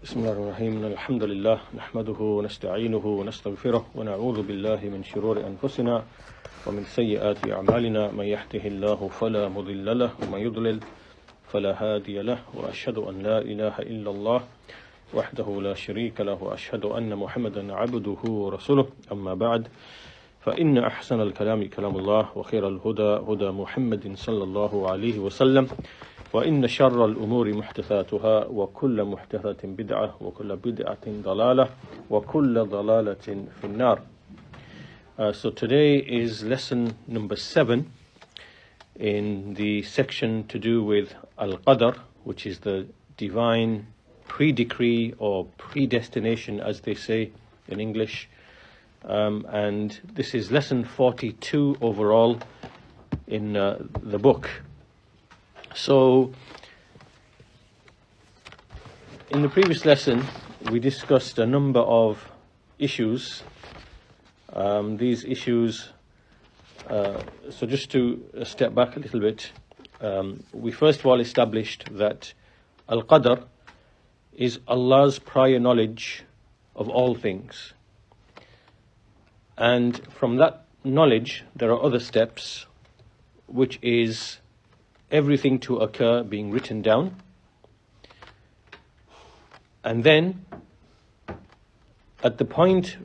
بسم الله الرحمن الرحيم الحمد لله نحمده ونستعينه ونستغفره ونعوذ بالله من شرور أنفسنا ومن سيئات أعمالنا من يهده الله فلا مضل له ومن يضلل فلا هادي له وأشهد أن لا إله إلا الله وحده لا شريك له وأشهد أن محمدا عبده ورسوله أما بعد فإن أحسن الكلام كلام الله وخير الهدى هدى محمد صلى الله عليه وسلم وإن شر الأمور محدثاتها وكل محدثة بدعة وكل بدعة ضلالة وكل ضلالة في النار. So today is lesson number 7 in the section to do with Al-Qadr, which is the divine pre-decree or predestination, as they say in English. And this is lesson 42 overall in the book. So, in the previous lesson, we discussed a number of issues. These issues, so just to step back a little bit, we first of all established that Al-Qadr is Allah's prior knowledge of all things. And from that knowledge, there are other steps, which is everything to occur being written down, and then at the point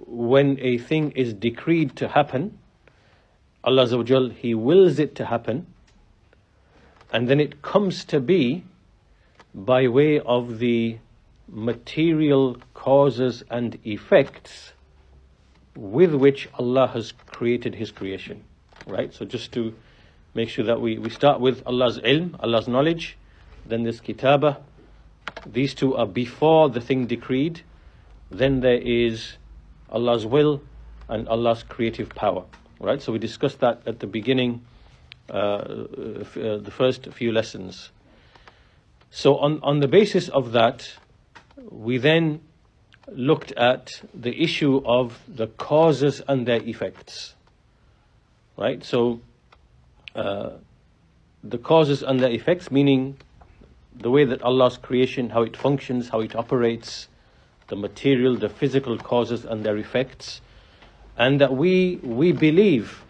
when a thing is decreed to happen, Allah Azza wa Jal, He wills it to happen, and then it comes to be by way of the material causes and effects with which Allah has created His creation. Right? So just to make sure that we start with Allah's ilm, Allah's knowledge, then there's kitabah. These two are before the thing decreed. Then there is Allah's will and Allah's creative power. Right? So we discussed that at the beginning, the first few lessons. So on the basis of that, we then looked at the issue of the causes and their effects. Right? So the causes and their effects, meaning the way that Allah's creation, how it functions, how it operates, the material, the physical causes and their effects, and that we believe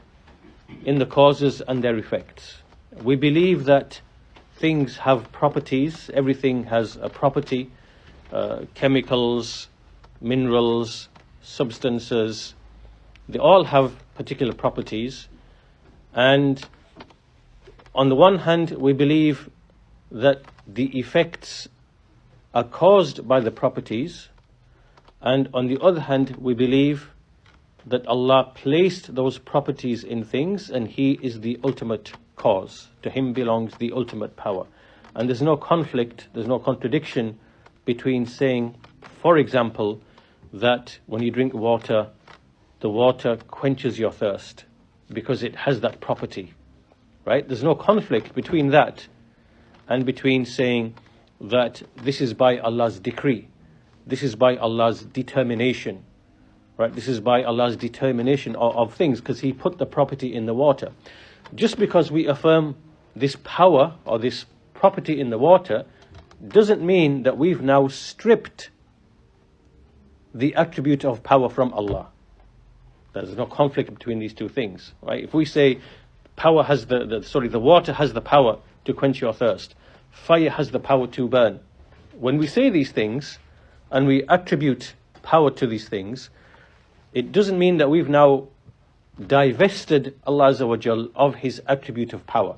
in the causes and their effects. We believe that things have properties, everything has a property, chemicals, minerals, substances, they all have particular properties. And on the one hand, we believe that the effects are caused by the properties, and on the other hand, we believe that Allah placed those properties in things and He is the ultimate cause. To Him belongs the ultimate power. And there's no conflict, there's no contradiction between saying, for example, that when you drink water, the water quenches your thirst because it has that property. Right? There's no conflict between that and between saying that this is by Allah's decree, this is by Allah's determination. Right? This is by Allah's determination of things, because He put the property in the water. Just because we affirm this power or this property in the water doesn't mean that we've now stripped the attribute of power from Allah. There's no conflict between these two things. Right? If we say power has the water has the power to quench your thirst, fire has the power to burn. When we say these things and we attribute power to these things, it doesn't mean that we've now divested Allah Azza wa Jal of His attribute of power.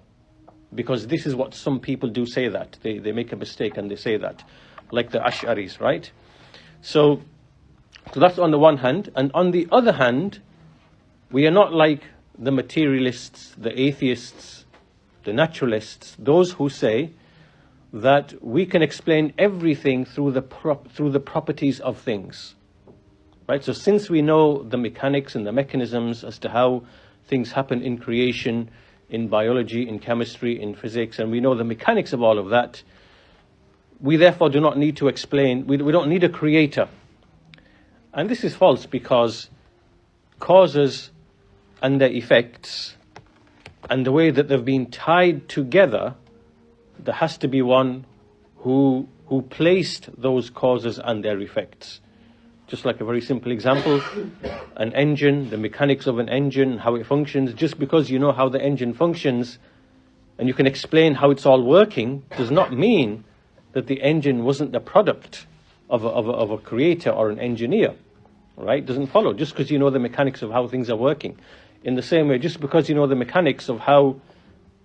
Because this is what some people do say that. They make a mistake and they say that. Like the Ash'aris, right? So that's on the one hand. And on the other hand, we are not like the materialists, the atheists, the naturalists, those who say that we can explain everything through the properties of things. Right? So since we know the mechanics and the mechanisms as to how things happen in creation, in biology, in chemistry, in physics, and we know the mechanics of all of that, we therefore do not need to explain, we don't need a creator. And this is false, because causes and their effects and the way that they've been tied together, there has to be one who who placed those causes and their effects. Just like a very simple example, an engine, the mechanics of an engine, how it functions. Just because you know how the engine functions and you can explain how it's all working, does not mean that the engine wasn't the product of a creator or an engineer, right? Doesn't follow. Just because you know the mechanics of how things are working. In the same way, just because you know the mechanics of how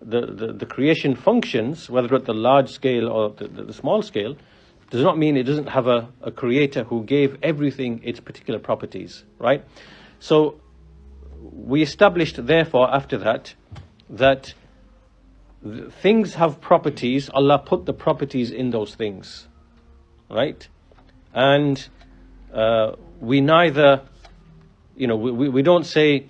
the creation functions, whether at the large scale or the small scale, does not mean it doesn't have a creator who gave everything its particular properties, right? So we established, therefore, after that things have properties. Allah put the properties in those things, right? And we neither, we don't say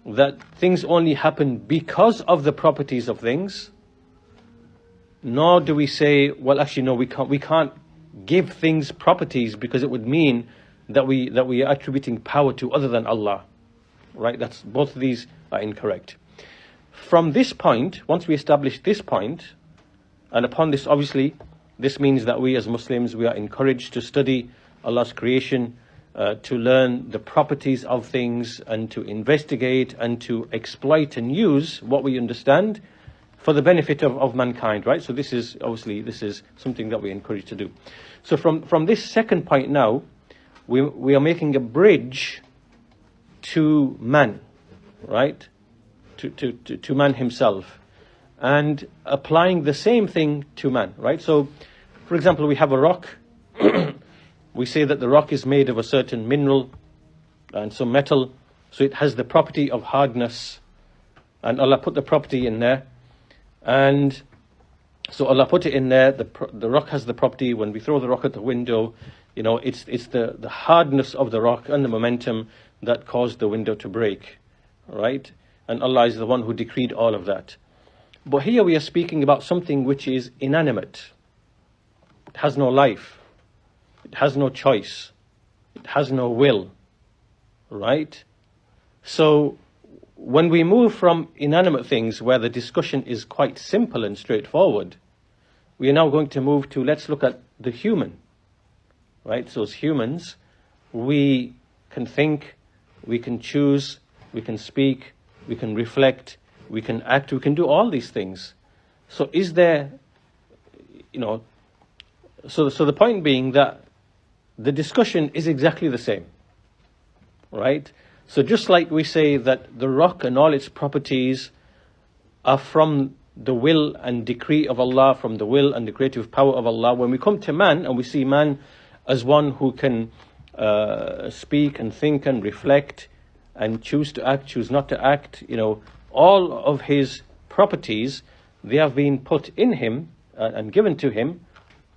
that things only happen because of the properties of things, nor do we say, well, actually, no, we can't give things properties, because it would mean that we are attributing power to other than Allah, right? That's, both of these are incorrect. From this point, once we establish this point, and upon this, obviously, this means that we as Muslims, we are encouraged to study Allah's creation, to learn the properties of things, and to investigate and to exploit and use what we understand for the benefit of mankind, right? So this is something that we encourage to do. So from this second point now, we are making a bridge to man, right? To man himself, and applying the same thing to man, right? So, for example, we have a rock. We say that the rock is made of a certain mineral and some metal, so it has the property of hardness, and Allah put the property in there. And so Allah put it in there. The rock has the property. When we throw the rock at the window, it's the hardness of the rock and the momentum that caused the window to break, right? And Allah is the one who decreed all of that. But here we are speaking about something which is inanimate. It has no life. It has no choice. It has no will, right? So when we move from inanimate things, where the discussion is quite simple and straightforward, we are now going to move to, let's look at the human, right? So as humans, we can think, we can choose, we can speak, we can reflect, we can act, we can do all these things. So is there, so the point being that the discussion is exactly the same, right? So just like we say that the rock and all its properties are from the will and decree of Allah, from the will and the creative power of Allah, when we come to man and we see man as one who can speak and think and reflect and choose to act, choose not to act, all of his properties, they have been put in him and given to him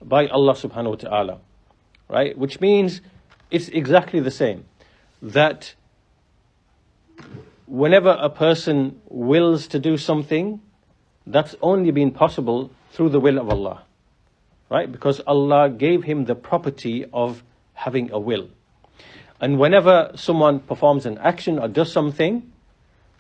by Allah subhanahu wa ta'ala, right? Which means it's exactly the same. That whenever a person wills to do something, that's only been possible through the will of Allah, right? Because Allah gave him the property of having a will. And whenever someone performs an action or does something,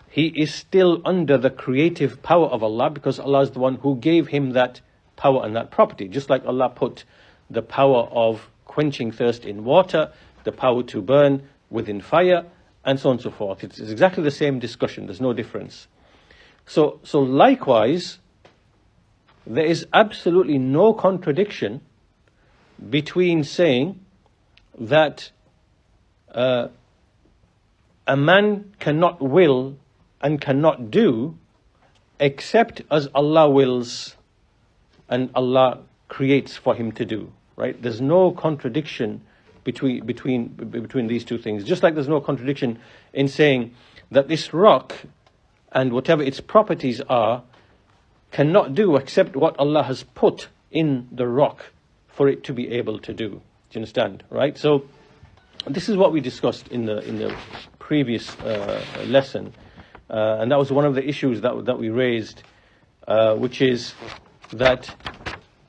he is still under the creative power of Allah, because Allah is the one who gave him that power and that property. Just like Allah put the power of quenching thirst in water, the power to burn within fire, and so on and so forth. It's exactly the same discussion. There's no difference. So likewise, there is absolutely no contradiction between saying that a man cannot will and cannot do except as Allah wills and Allah creates for him to do, right? There's no contradiction between these two things. Just like there's no contradiction in saying that this rock and whatever its properties are cannot do except what Allah has put in the rock for it to be able to do. Do you understand? Right? So this is what we discussed in the previous lesson, and that was one of the issues that we raised, which is that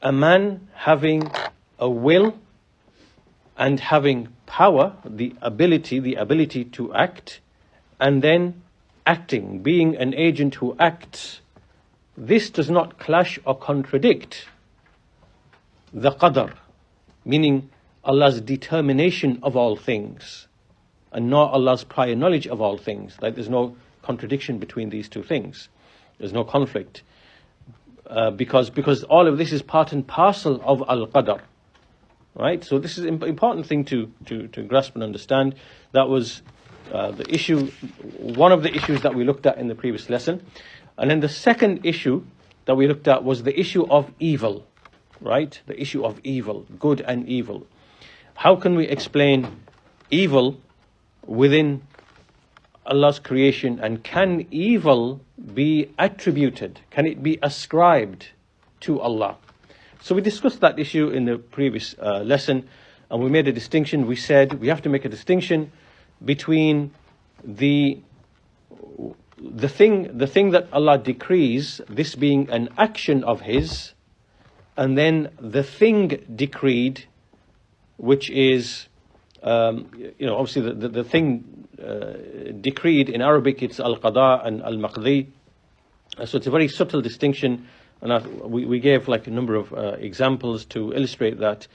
a man having a will and having power, the ability to act, and then acting, being an agent who acts, this does not clash or contradict the Qadr, meaning Allah's determination of all things, and not Allah's prior knowledge of all things. Like, there's no contradiction between these two things. There's no conflict. Because all of this is part and parcel of Al-Qadr. Right? So this is an important thing to grasp and understand. That was the issue, one of the issues that we looked at in the previous lesson. And then the second issue that we looked at was the issue of evil. Right? The issue of evil, good and evil. How can we explain evil within Allah's creation, and can evil be attributed? Can it be ascribed to Allah? So we discussed that issue in the previous lesson, and we made a distinction. We said we have to make a distinction between the thing that Allah decrees, this being an action of His, and then the thing decreed, which is obviously the thing decreed in Arabic, it's al-qada and al-maqdi. So it's a very subtle distinction, and we gave like a number of examples to illustrate that.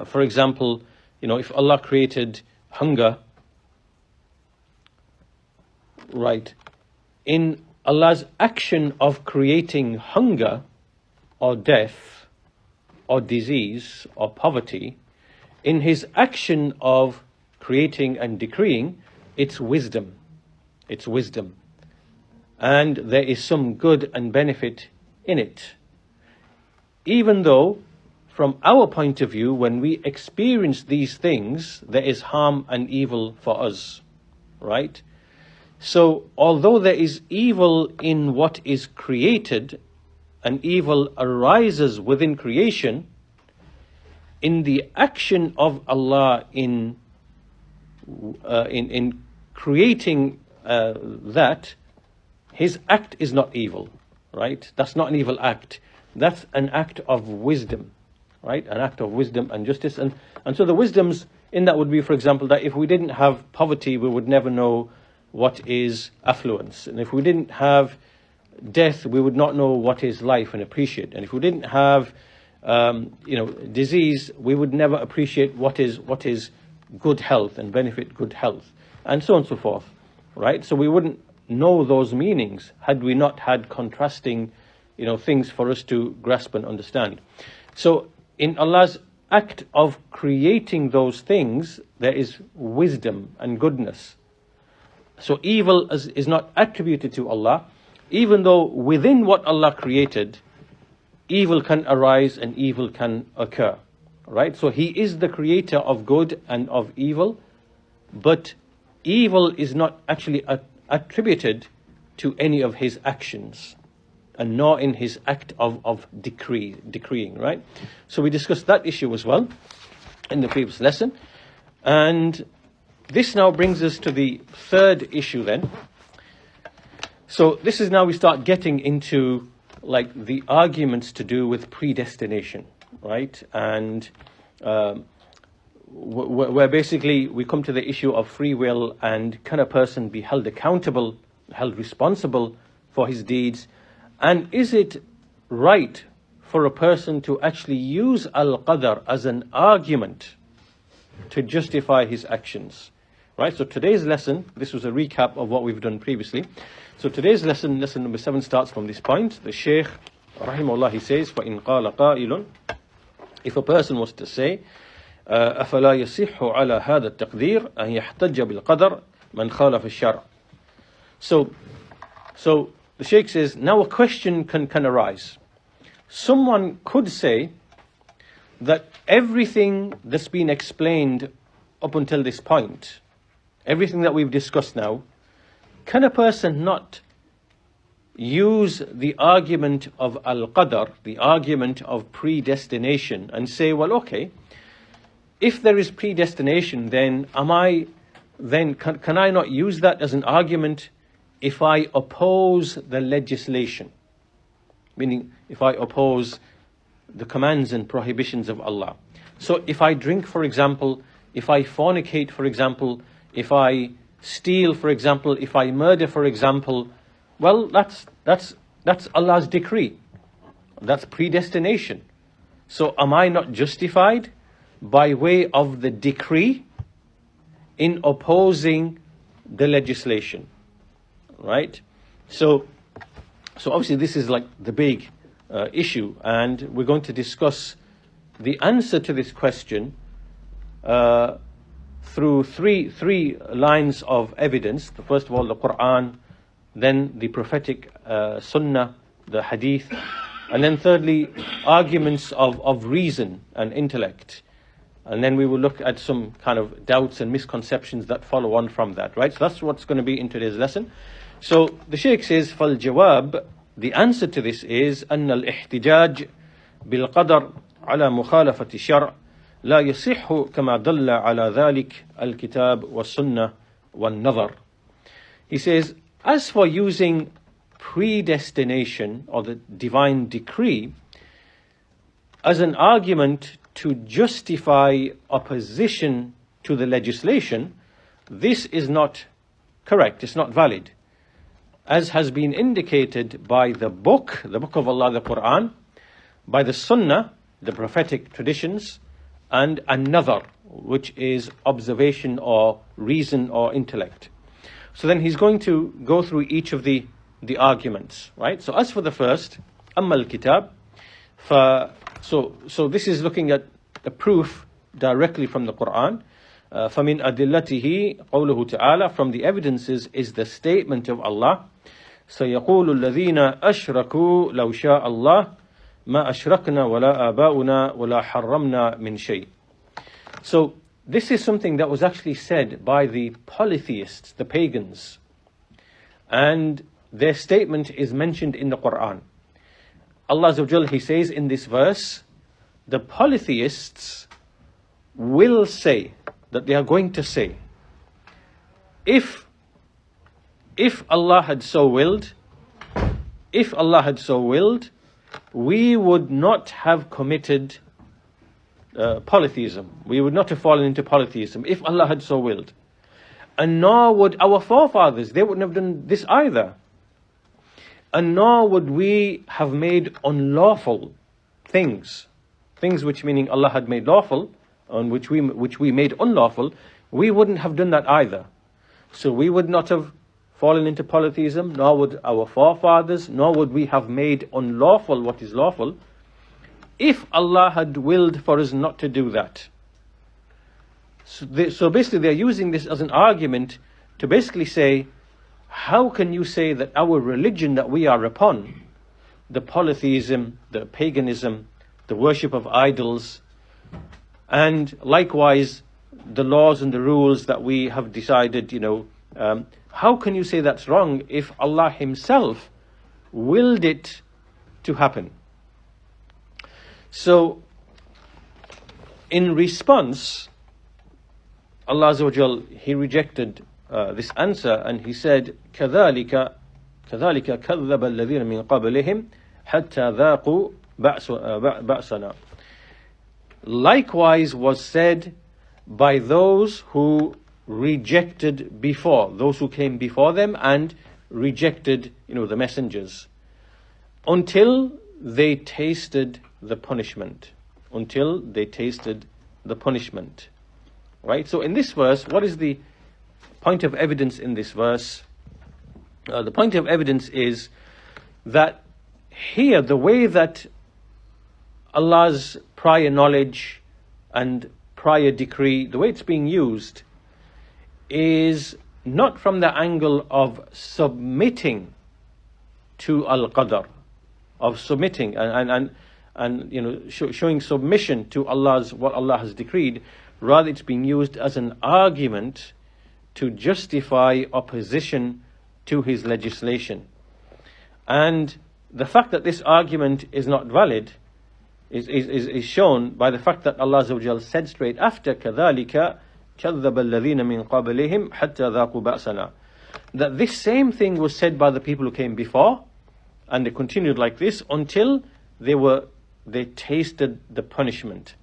For example, if Allah created hunger, right, in Allah's action of creating hunger or death or disease or poverty, in His action of creating and decreeing, it's wisdom. It's wisdom. And there is some good and benefit in it. Even though, from our point of view, when we experience these things, there is harm and evil for us. Right? So, although there is evil in what is created, and evil arises within creation, in the action of Allah in creating that, His act is not evil, right? That's not an evil act. That's an act of wisdom, right? An act of wisdom and justice. And so the wisdoms in that would be, for example, that if we didn't have poverty, we would never know what is affluence. And if we didn't have death, we would not know what is life and appreciate. And if we didn't have disease, we would never appreciate what is good health and benefit good health, and so on and so forth, right? So we wouldn't know those meanings had we not had contrasting, things for us to grasp and understand. So in Allah's act of creating those things, there is wisdom and goodness. So evil is not attributed to Allah, even though within what Allah created, evil can arise and evil can occur, right? So He is the creator of good and of evil, but evil is not actually attributed to any of His actions, and nor in His act of decreeing, right? So we discussed that issue as well in the previous lesson. And this now brings us to the third issue then. So this is now we start getting into like the arguments to do with predestination, right? And where basically we come to the issue of free will, and can a person be held accountable, held responsible for his deeds? And is it right for a person to actually use al-qadr as an argument to justify his actions? Right, so today's lesson, this was a recap of what we've done previously. So today's lesson number 7, starts from this point. The Shaykh, rahimahullah, he says, فَإِنْ قَالَ قَائِلٌ, if a person was to say, أَفَلَا يَصِحُّ عَلَى هَذَا التَّقْدِيرِ أَنْ يَحْتَجَّ بِالْقَدَرِ مَنْ خَالَفَ الشَّرْعِ. So the Shaykh says, now a question can arise. Someone could say that everything that's been explained up until this point, everything that we've discussed now, can a person not use the argument of al-qadr, the argument of predestination, and say, well, okay, if there is predestination, then can I not use that as an argument if I oppose the legislation? Meaning, if I oppose the commands and prohibitions of Allah. So if I drink, for example, if I fornicate, for example, if I steal, for example, if I murder, for example, well, that's Allah's decree. That's predestination. So am I not justified by way of the decree in opposing the legislation, right? So obviously this is like the big issue, and we're going to discuss the answer to this question through three lines of evidence. First of all, the Quran, then the prophetic Sunnah, the Hadith, and then thirdly, arguments of reason and intellect. And then we will look at some kind of doubts and misconceptions that follow on from that, right? So that's what's going to be in today's lesson. So the Shaykh says, فَالْجَوَابِ, the answer to this is أن الاحتجاج بالقدر على مخالفة الشرع لا يصح كما دل على ذلك الكتاب والسنة والنظر. He says, as for using predestination or the divine decree as an argument to justify opposition to the legislation, this is not correct, it's not valid, as has been indicated by the book of Allah, the Quran, by the Sunnah, the prophetic traditions, and another, which is observation or reason or intellect. So then he's going to go through each of the arguments, right? So as for the first, أما الكتاب, so this is looking at a proof directly from the Quran. فَمِنْ أَدِلَّتِهِ قَوْلُهُ تَعَالَى, from the evidences is the statement of Allah, سَيَقُولُ الَّذِينَ أَشْرَكُوا لَوْ شَاءَ اللَّهُ مَا أَشْرَكْنَا وَلَا آبَاؤُنَا وَلَا حَرَّمْنَا مِنْ شَيْءٍ. So this is something that was actually said by the polytheists, the pagans, and their statement is mentioned in the Quran. Allah Azza wa Jal, He says in this verse, the polytheists will say, that they are going to say, if Allah had so willed, we would not have committed polytheism. We would not have fallen into polytheism if Allah had so willed. And nor would our forefathers, they wouldn't have done this either. And nor would we have made unlawful things which meaning Allah had made lawful, and which we made unlawful, we wouldn't have done that either. So we would not have fallen into polytheism, nor would our forefathers, nor would we have made unlawful what is lawful, if Allah had willed for us not to do that. So basically they're using this as an argument to basically say, how can you say that our religion that we are upon, the polytheism, the paganism, the worship of idols, and likewise the laws and the rules that we have decided, how can you say that's wrong if Allah Himself willed it to happen? So in response, Allah Azza wa Jal, He rejected this answer, and He said, كَذَلِكَ كَذَّبَ الَّذِينَ مِنْ قَبْلِهِمْ حَتَّى ذَاقُوا بَأْسَنَا. Likewise was said by those who rejected before, those who came before them and rejected, the messengers, until they tasted the punishment. Right? So in this verse, what is the point of evidence in this verse? The point of evidence is that here, the way that Allah's prior knowledge and prior decree, the way it's being used, is not from the angle of submitting to al-qadr, of submitting and showing submission to what Allah has decreed. Rather, it's being used as an argument to justify opposition to His legislation. And the fact that this argument is not valid is shown by the fact that Allah Azza wa Jal said straight after, كَذَلِكَ كَذَّبَ الَّذِينَ مِنْ قَبْلِهِمْ حَتَّى ذَاقُوا بَأْسَنَا, that this same thing was said by the people who came before, and they continued like this until they tasted the punishment.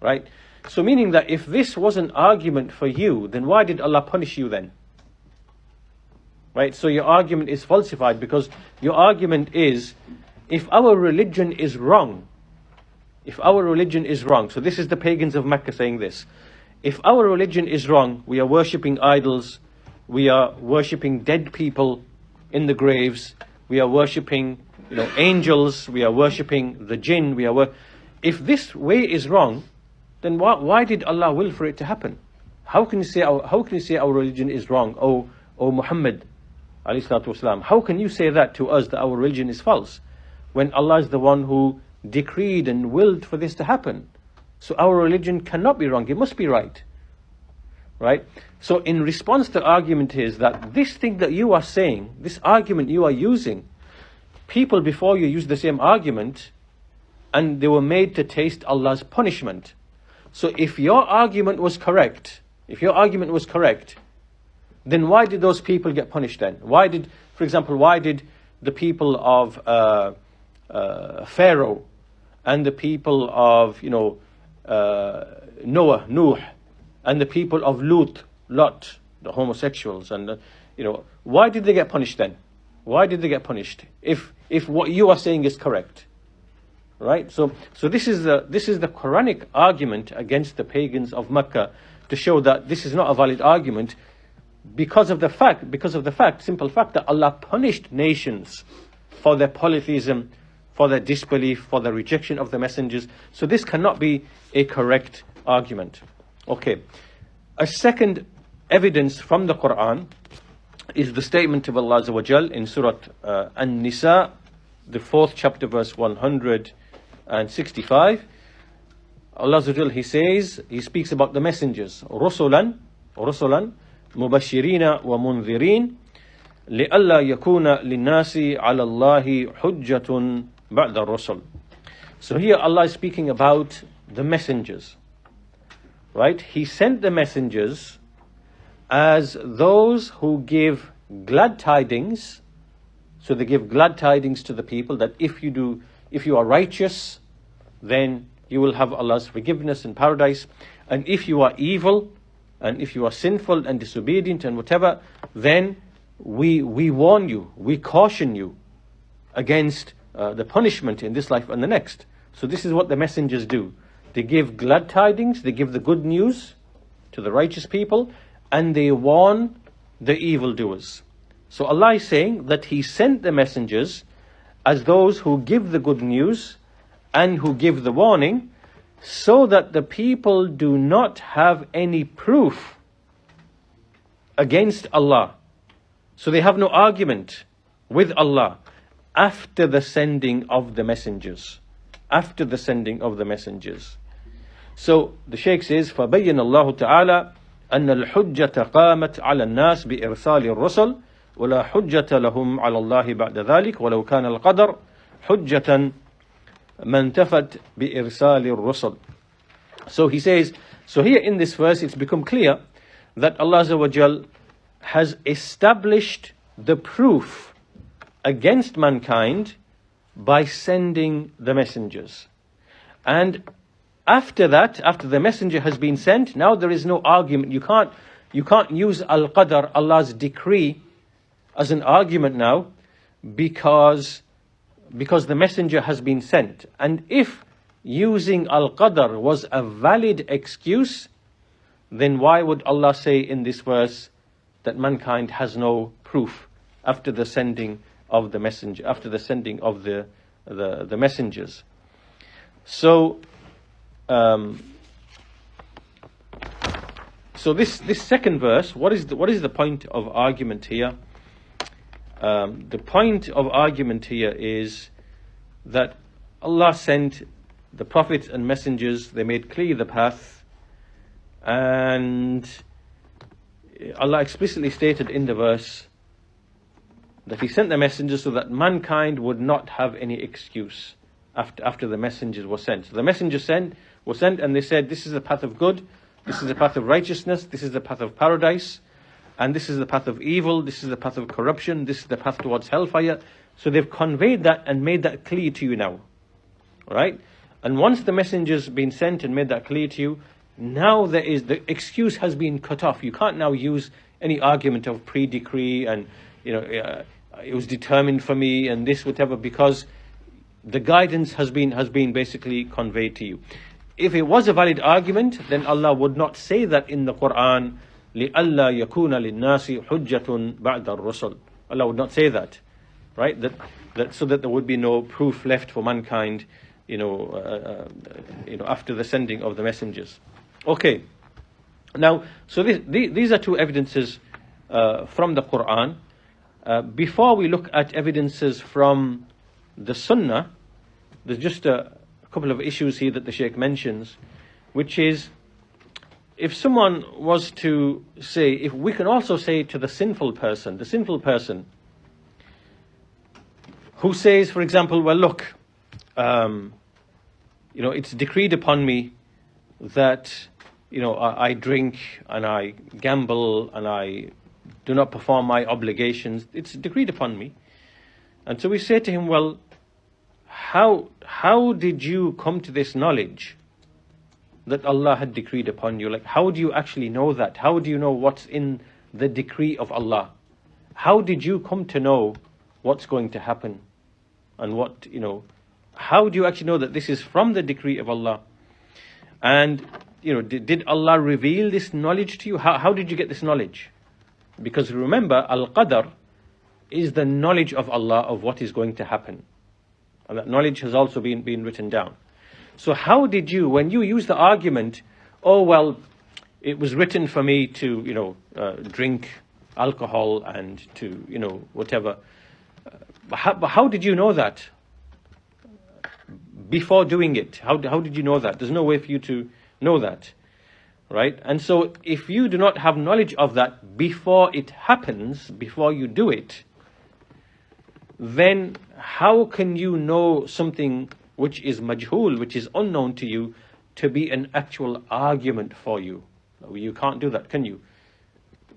Right? So meaning that if this was an argument for you, then why did Allah punish you then? Right? So your argument is falsified, because your argument is, if our religion is wrong, if our religion is wrong, so this is the pagans of Mecca saying this, if our religion is wrong, we are worshipping idols, we are worshipping dead people in the graves, we are worshipping, angels, we are worshipping the jinn, if this way is wrong, then why did Allah will for it to happen? How can you say our religion is wrong, O Muhammad alayhi salatu wasalam? How can you say that to us, that our religion is false, when Allah is the one who decreed and willed for this to happen? So our religion cannot be wrong, it must be right. Right? So in response, the argument is that this thing that you are saying, this argument you are using, people before you used the same argument and they were made to taste Allah's punishment. So if your argument was correct, then why did those people get punished then? Why did the people of Pharaoh and the people of Nuh, and the people of Lot, the homosexuals, and why did they get punished then? Why did they get punished if what you are saying is correct? Right? So this is the Quranic argument against the pagans of Mecca, to show that this is not a valid argument because of the simple fact that Allah punished nations for their polytheism, for their disbelief, for their rejection of the messengers. So this cannot be a correct argument. Okay. A second evidence from the Quran is the statement of Allah Azza wa Jal in Surah An-Nisa, the 4th chapter, verse 165. Allah Azza wa Jal, He speaks about the messengers. رُسُلًا مُبَشِّرِينَ وَمُنذِرِينَ لِأَلَّا يَكُونَ لِلنَّاسِ عَلَى اللَّهِ حُجَّةٌ بَعْدَ الرُّسُلِ. So here Allah is speaking about the messengers. Right? He sent the messengers as those who give glad tidings. So they give glad tidings to the people that if you are righteous, then you will have Allah's forgiveness in paradise. And if you are evil, and if you are sinful and disobedient and whatever, then we warn you, we caution you against the punishment in this life and the next. So this is what the messengers do. They give glad tidings, they give the good news to the righteous people, and they warn the evildoers. So Allah is saying that He sent the messengers as those who give the good news and who give the warning, so that the people do not have any proof against Allah. So they have no argument with Allah after the sending of the messengers. After the sending of the messengers. So the Shaykh says, فَبَيَّنَ اللَّهُ تَعَالَى أَنَّ الْحُجَّةَ قَامَتْ عَلَى النَّاسِ بِإِرْسَالِ الرُّسُلِ وَلَا حُجَّةَ لَهُمْ عَلَى اللَّهِ بَعْدَ ذَلِكَ وَلَوْ كَانَ الْقَدْرُ حُجَّةً مَنْ تَفَتْ بِإِرْسَالِ الرُّسُلِ. So he says, so here in this verse it's become clear that Allah Azza wa Jal has established the proof against mankind by sending the messengers. And after that, after the messenger has been sent, now there is no argument. You can't use Al-Qadr, Allah's decree, as an argument now, because the messenger has been sent. And if using Al-Qadr was a valid excuse, then why would Allah say in this verse that mankind has no proof after the sending of the messenger, after the sending of the messengers? So this second verse, what is the point of argument here? The point of argument here is that Allah sent the prophets and messengers, they made clear the path, and Allah explicitly stated in the verse that He sent the messengers so that mankind would not have any excuse after the messengers were sent. So the messengers were sent and they said, this is the path of good, this is the path of righteousness, this is the path of paradise, and this is the path of evil, this is the path of corruption, this is the path towards hellfire. So they've conveyed that and made that clear to you now. Right? And once the messenger's been sent and made that clear to you, now the excuse has been cut off. You can't now use any argument of pre-decree and it was determined for me and this, whatever, because the guidance has been basically conveyed to you. If it was a valid argument, then Allah would not say that in the Quran, لِأَلَّا يَكُونَ لِلنَّاسِ حُجَّةٌ بَعْدَ الرُّسُلِ. Allah would not say that, right? That so that there would be no proof left for mankind, after the sending of the messengers. Okay. Now, so these are two evidences from the Quran. Before we look at evidences from the Sunnah, there's just a couple of issues here that the Shaykh mentions, which is, if someone was to say, if we can also say to the sinful person who says, for example, well, look, it's decreed upon me that, I drink and I gamble and I do not perform my obligations. It's decreed upon me. And so we say to him, well, how did you come to this knowledge that Allah had decreed upon you? Like, how do you actually know that? How do you know what's in the decree of Allah? How did you come to know what's going to happen? And how do you actually know that this is from the decree of Allah? And, did Allah reveal this knowledge to you? How did you get this knowledge? Because remember, Al-Qadr is the knowledge of Allah of what is going to happen. And that knowledge has also been written down. So how did you, when you use the argument, oh, well, it was written for me to, drink alcohol and to, whatever. How did you know that before doing it? How did you know that? There's no way for you to know that, right? And so if you do not have knowledge of that before it happens, before you do it, then how can you know something which is majhul, which is unknown to you, to be an actual argument for you? You can't do that, can you?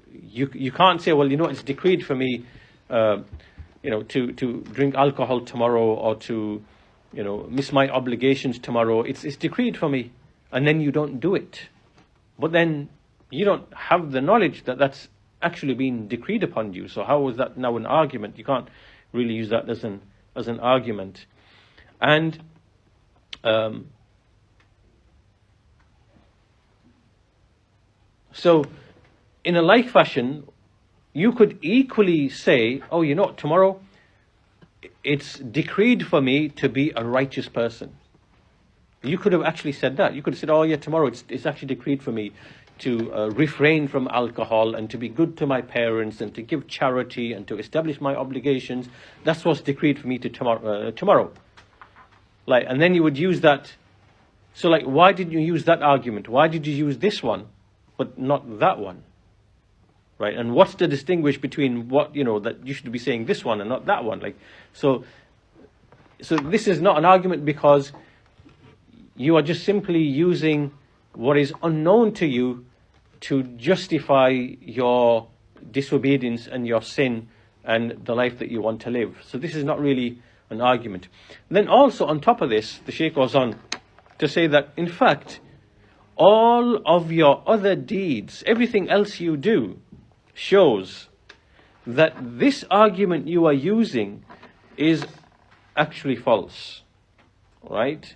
You can't say, well, it's decreed for me, to drink alcohol tomorrow, or to, miss my obligations tomorrow. It's decreed for me, and then you don't do it. But then you don't have the knowledge that that's actually been decreed upon you. So how is that now an argument? You can't really use that as an argument. And so in a like fashion, you could equally say, oh, tomorrow it's decreed for me to be a righteous person. You could have actually said that. You could have said, oh yeah, tomorrow it's actually decreed for me to refrain from alcohol and to be good to my parents and to give charity and to establish my obligations. That's what's decreed for me to tomorrow. Like, and then you would use that. So like, why did you use that argument? Why did you use this one, but not that one? Right? And what's the distinguish between what, that you should be saying this one and not that one? Like, so this is not an argument, because you are just simply using what is unknown to you to justify your disobedience and your sin and the life that you want to live. So this is not really an argument. And then also on top of this, the Shaykh goes on to say that, in fact, all of your other deeds, everything else you do, shows that this argument you are using is actually false, right?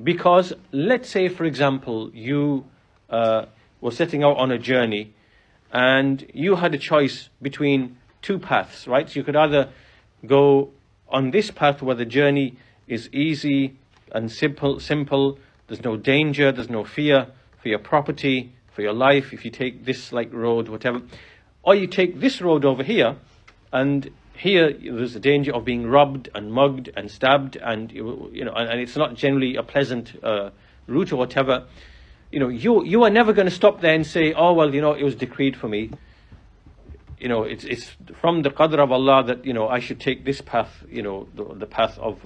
Because let's say, for example, you were setting out on a journey and you had a choice between two paths, right? So you could either go on this path where the journey is easy and simple, there's no danger, there's no fear for your property, for your life, if you take this road, whatever. Or you take this road over here, and here there's a danger of being robbed and mugged and stabbed, and and it's not generally a pleasant route or whatever. You are never going to stop there and say, oh well, it was decreed for me. It's from the Qadr of Allah that I should take this path, the path of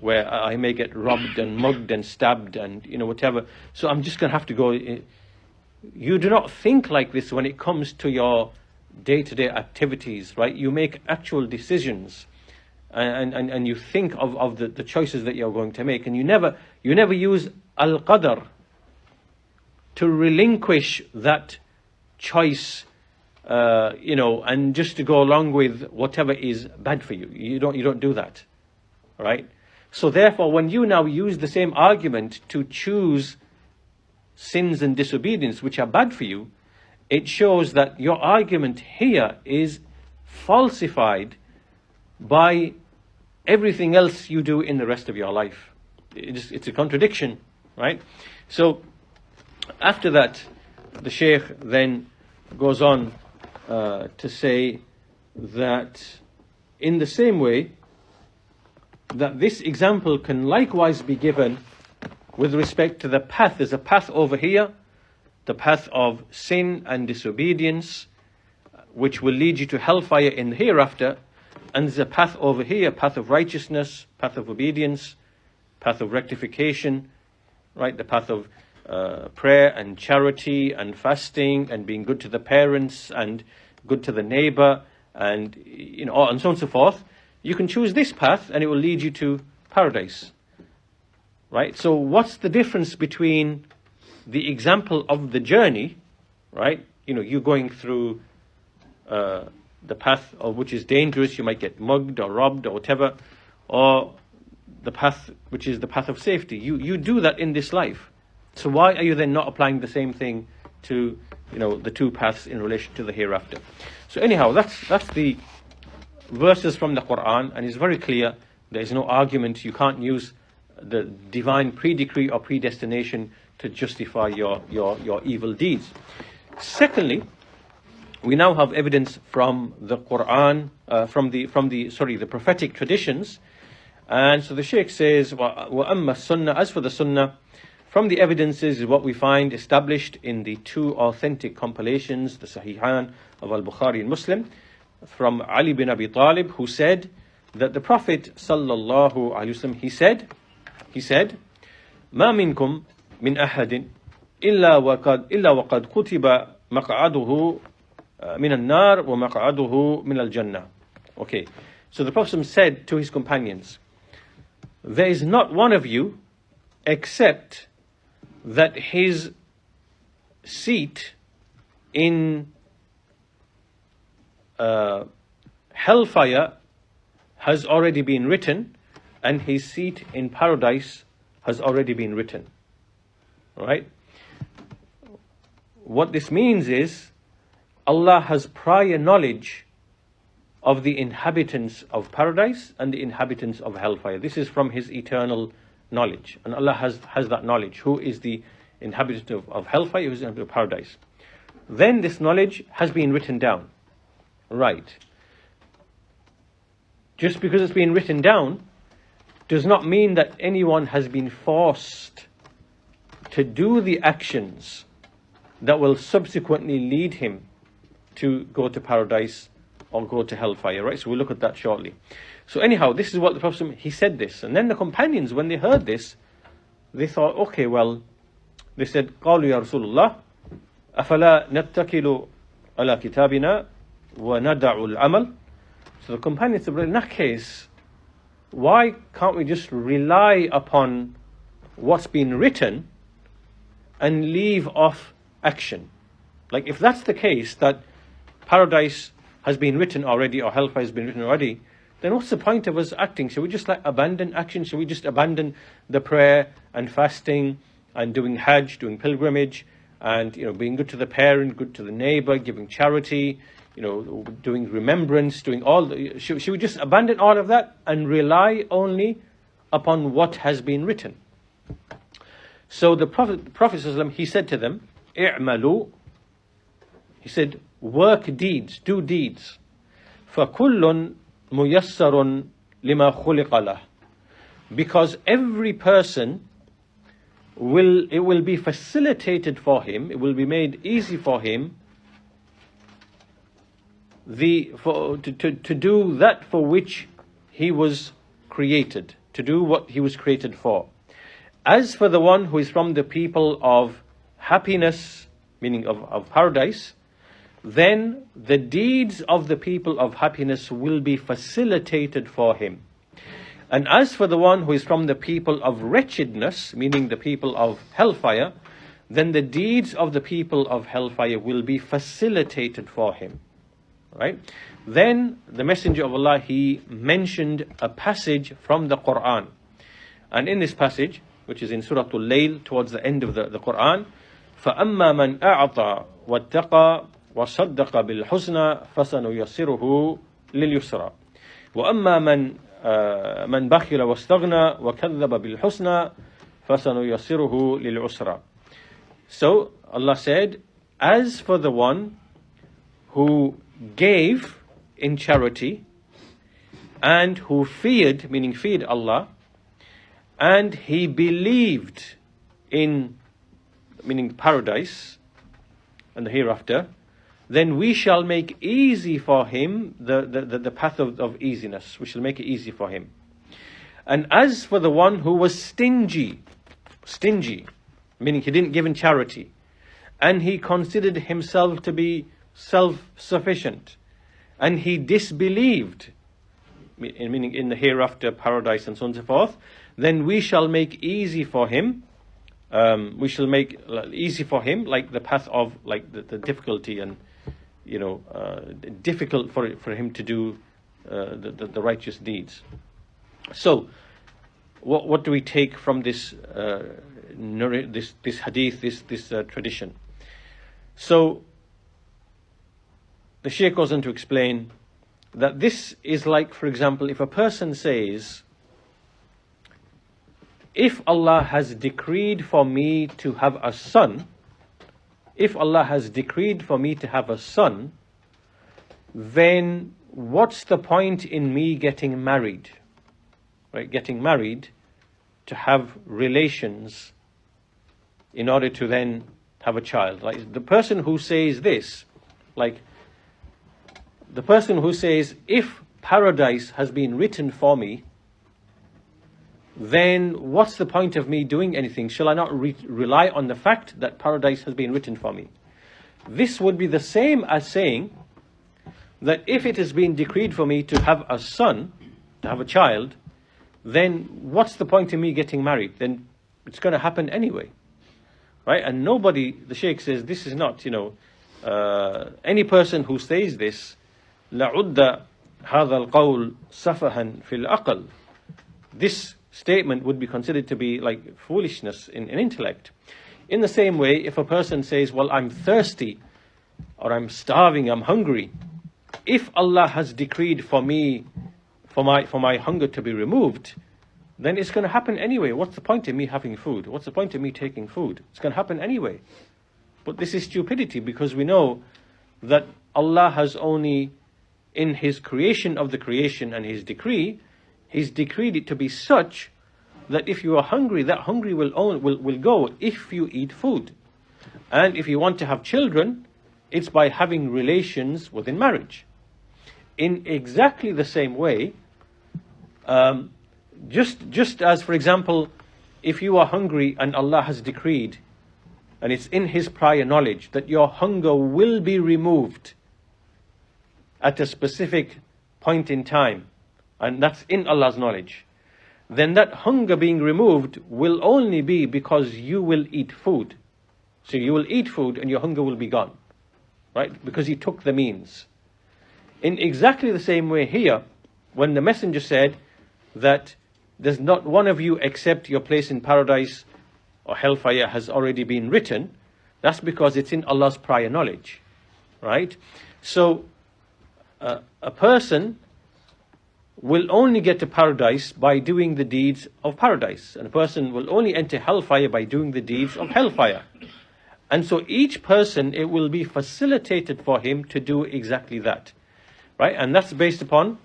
where I may get robbed and mugged and stabbed and whatever. So I'm just going to have to go. You do not think like this when it comes to your day-to-day activities, right? You make actual decisions, and you think of the choices that you're going to make, and you never use al-qadr to relinquish that choice, and just to go along with whatever is bad for you. You don't do that, right? So therefore, when you now use the same argument to choose sins and disobedience which are bad for you, it shows that your argument here is falsified by everything else you do in the rest of your life. It's a contradiction, right? So after that, the Shaykh then goes on to say that in the same way that this example can likewise be given with respect to the path. There's a path over here, the path of sin and disobedience, which will lead you to hellfire in the hereafter. And there's a path over here, path of righteousness, path of obedience, path of rectification, right? The path of prayer and charity and fasting and being good to the parents and good to the neighbor and and so on and so forth. You can choose this path and it will lead you to paradise, right? So what's the difference between the example of the journey, right? You going through the path of which is dangerous, you might get mugged or robbed or whatever, or the path which is the path of safety. You do that in this life. So why are you then not applying the same thing to the two paths in relation to the hereafter? So anyhow, that's the verses from the Quran, and it's very clear. There is no argument. You can't use the divine pre-decree or predestination to justify your evil deeds. Secondly, we now have evidence from the Quran, from the prophetic traditions, and so the Shaykh says, وَأَمَّا السُّنَّةِ, as for the Sunnah, from the evidences is what we find established in the two authentic compilations, the Sahihan of Al-Bukhari and Muslim, from Ali bin Abi Talib, who said that the Prophet sallallahu alaihi wasallam, he said, مَا مِنْكُمْ مِنْ أَحَدٍ إِلَّا وَقَدْ كُتِبَ مَقْعَدُهُ مِنَ النَّارِ وَمَقْعَدُهُ مِنَ الْجَنَّةِ. Okay, so the Prophet said to his companions, there is not one of you except that his seat in hellfire has already been written, and his seat in paradise has already been written. Right? What this means is Allah has prior knowledge of the inhabitants of paradise and the inhabitants of hellfire. This is from His eternal knowledge, and Allah has that knowledge. Who is the inhabitant of hellfire? Who is the inhabitant of paradise? Then this knowledge has been written down. Right. Just because it's been written down does not mean that anyone has been forced to do the actions that will subsequently lead him to go to paradise or go to hellfire, right? So we'll look at that shortly. So anyhow, this is what the Prophet, he said this. And then the companions, when they heard this, they thought, okay, well, they said, قالوا يا رسول الله أفلا نتكل على كتابنا وندع العمل. So the companions said, well, in that case, why can't we just rely upon what's been written and leave off action? Like, if that's the case, that paradise has been written already or hellfire has been written already, then what's the point of us acting? Should we just abandon action? Should we just abandon the prayer and fasting and doing hajj, doing pilgrimage, and being good to the parent, good to the neighbor, giving charity, doing remembrance, doing all should we just abandon all of that and rely only upon what has been written? So the Prophet ﷺ, he said to them, i'malu, he said, work deeds, do deeds. فَكُلٌّ مُيَسَّرٌ لِمَا خُلِقَ لَهُ. Because every person it will be facilitated for him, it will be made easy for him to do that for which he was created, to do what he was created for. As for the one who is from the people of happiness, meaning of paradise, then the deeds of the people of happiness will be facilitated for him. And as for the one who is from the people of wretchedness, meaning the people of hellfire, then the deeds of the people of hellfire will be facilitated for him. Right? Then the Messenger of Allah, he mentioned a passage from the Quran. And in this passage, which is in Surah Al-Layl, towards the end of the Quran, فَأَمَّا مَنْ أَعْطَى وَاتَّقَى وَصَدَّقَ بِالْحُسْنَى فَسَنُيَسِّرُهُ لِلْيُسْرَى وَأَمَّا مَنْ بَخِلَ وَاسْتَغْنَى وَكَذَّبَ بِالْحُسْنَى فَسَنُيَسِّرُهُ لِلْعُسْرَى. So Allah said, as for the one who gave in charity and who feared, meaning feared Allah, and he believed in, meaning paradise and the hereafter, then we shall make easy for him the path of easiness. We shall make it easy for him. And as for the one who was stingy, meaning he didn't give in charity, and he considered himself to be self-sufficient, and he disbelieved, meaning in the hereafter, paradise and so on and so forth, then we shall make easy for him, we shall make easy for him, like the path of, like the difficulty, and difficult for him to do the righteous deeds. So what do we take from this this hadith, this tradition? So the Shaykh goes on to explain that this is like, for example, if a person says, if Allah has decreed for me to have a son, then what's the point in me getting married? Right? Getting married to have relations in order to then have a child. Like the person who says this, like the person who says, if paradise has been written for me, then what's the point of me doing anything? Shall I not rely on the fact that paradise has been written for me? This would be the same as saying that if it has been decreed for me to have a son, to have a child, then what's the point in me getting married? Then it's going to happen anyway. Right? And nobody, the Shaykh says, this is not, any person who says this, لَعُدَّ هَذَا الْقَوْلِ سَفَهًا فِي الْأَقْلِ. This statement would be considered to be like foolishness in intellect. In the same way, if a person says, well, I'm thirsty, or I'm starving, I'm hungry, if Allah has decreed for me, for my hunger to be removed, then it's going to happen anyway. What's the point in me having food? What's the point in me taking food? It's going to happen anyway. But this is stupidity, because we know that Allah has only, in His creation of the creation and His decree, He's decreed it to be such that if you are hungry, that hungry will go if you eat food. And if you want to have children, it's by having relations within marriage. In exactly the same way, just as, for example, if you are hungry and Allah has decreed, and it's in His prior knowledge that your hunger will be removed at a specific point in time, and that's in Allah's knowledge, then that hunger being removed will only be because you will eat food. So you will eat food and your hunger will be gone, right? Because He took the means. In exactly the same way here, when the Messenger said that there's not one of you except your place in paradise or hellfire has already been written, that's because it's in Allah's prior knowledge, right? So a person will only get to paradise by doing the deeds of paradise, and a person will only enter hellfire by doing the deeds of hellfire. And so each person, it will be facilitated for him to do exactly that, right? And that's based upon